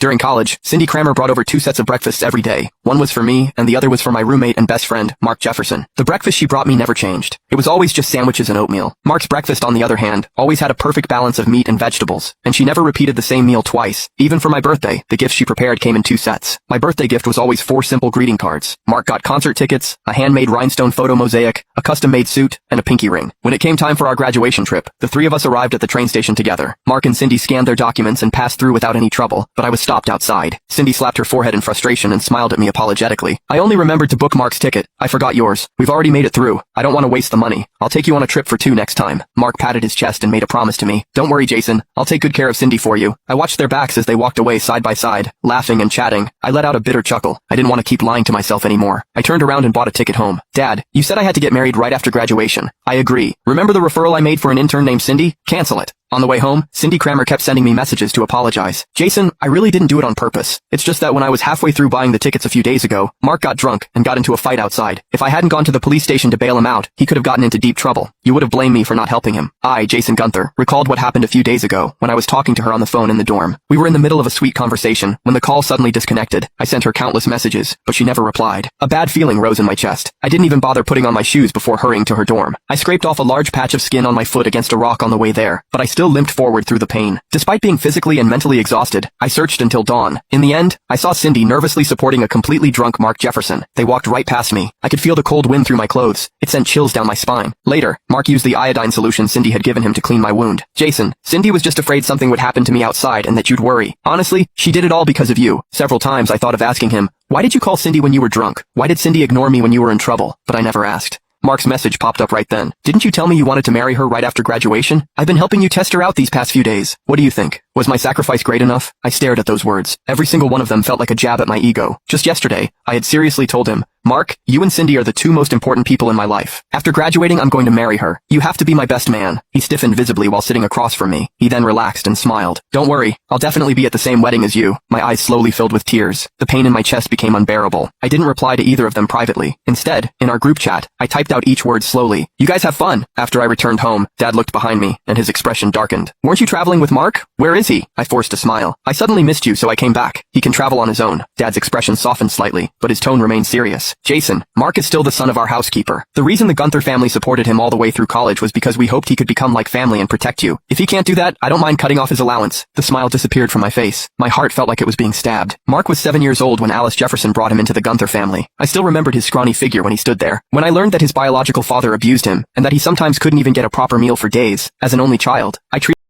During college, Cindy Kramer brought over 2 sets of breakfasts every day. One was for me, and the other was for my roommate and best friend, Mark Jefferson. The breakfast she brought me never changed. It was always just sandwiches and oatmeal. Mark's breakfast, on the other hand, always had a perfect balance of meat and vegetables, and she never repeated the same meal twice. Even for my birthday, the gifts she prepared came in 2 sets. My birthday gift was always 4 simple greeting cards. Mark got concert tickets, a handmade rhinestone photo mosaic, a custom-made suit, and a pinky ring. When it came time for our graduation trip, the 3 of us arrived at the train station together. Mark and Cindy scanned their documents and passed through without any trouble, but I was stopped outside. Cindy slapped her forehead in frustration and smiled at me apologetically. I only remembered to book Mark's ticket. I forgot yours. We've already made it through. I don't want to waste the money. I'll take you on a trip for 2 next time. Mark patted his chest and made a promise to me. Don't worry, Jason. I'll take good care of Cindy for you. I watched their backs as they walked away side by side, laughing and chatting. I let out a bitter chuckle. I didn't want to keep lying to myself anymore. I turned around and bought a ticket home. Dad, you said I had to get married right after graduation. I agree. Remember the referral I made for an intern named Cindy? Cancel it. On the way home, Cindy Kramer kept sending me messages to apologize. Jason, I really didn't do it on purpose. It's just that when I was halfway through buying the tickets a few days ago, Mark got drunk and got into a fight outside. If I hadn't gone to the police station to bail him out, he could have gotten into deep trouble. You would have blamed me for not helping him. I, Jason Gunther, recalled what happened a few days ago when I was talking to her on the phone in the dorm. We were in the middle of a sweet conversation when the call suddenly disconnected. I sent her countless messages, but she never replied. A bad feeling rose in my chest. I didn't even bother putting on my shoes before hurrying to her dorm. I scraped off a large patch of skin on my foot against a rock on the way there, but I still limped forward through the pain. Despite being physically and mentally exhausted, I searched until dawn. In the end, I saw Cindy nervously supporting a completely drunk Mark Jefferson. They walked right past me. I could feel the cold wind through my clothes. It sent chills down my spine. Later, Mark used the iodine solution Cindy had given him to clean my wound. Jason, Cindy was just afraid something would happen to me outside and that you'd worry. Honestly, she did it all because of you. Several times I thought of asking him, why did you call Cindy when you were drunk? Why did Cindy ignore me when you were in trouble? But I never asked. Mark's message popped up right then. Didn't you tell me you wanted to marry her right after graduation? I've been helping you test her out these past few days. What do you think? Was my sacrifice great enough? I stared at those words. Every single one of them felt like a jab at my ego. Just yesterday, I had seriously told him, Mark, you and Cindy are the 2 most important people in my life. After graduating, I'm going to marry her. You have to be my best man. He stiffened visibly while sitting across from me. He then relaxed and smiled. Don't worry, I'll definitely be at the same wedding as you. My eyes slowly filled with tears. The pain in my chest became unbearable. I didn't reply to either of them privately. Instead, in our group chat, I typed out each word slowly. You guys have fun. After I returned home, Dad looked behind me, and his expression darkened. Weren't you traveling with Mark? Where is he? I forced a smile. I suddenly missed you, so I came back. He can travel on his own. Dad's expression softened slightly, but his tone remained serious. Jason, Mark is still the son of our housekeeper. The reason the Gunther family supported him all the way through college was because we hoped he could become like family and protect you. If he can't do that, I don't mind cutting off his allowance. The smile disappeared from my face. My heart felt like it was being stabbed. Mark was 7 years old when Alice Jefferson brought him into the Gunther family. I still remembered his scrawny figure when he stood there. When I learned that his biological father abused him, and that he sometimes couldn't even get a proper meal for days, as an only child, I treated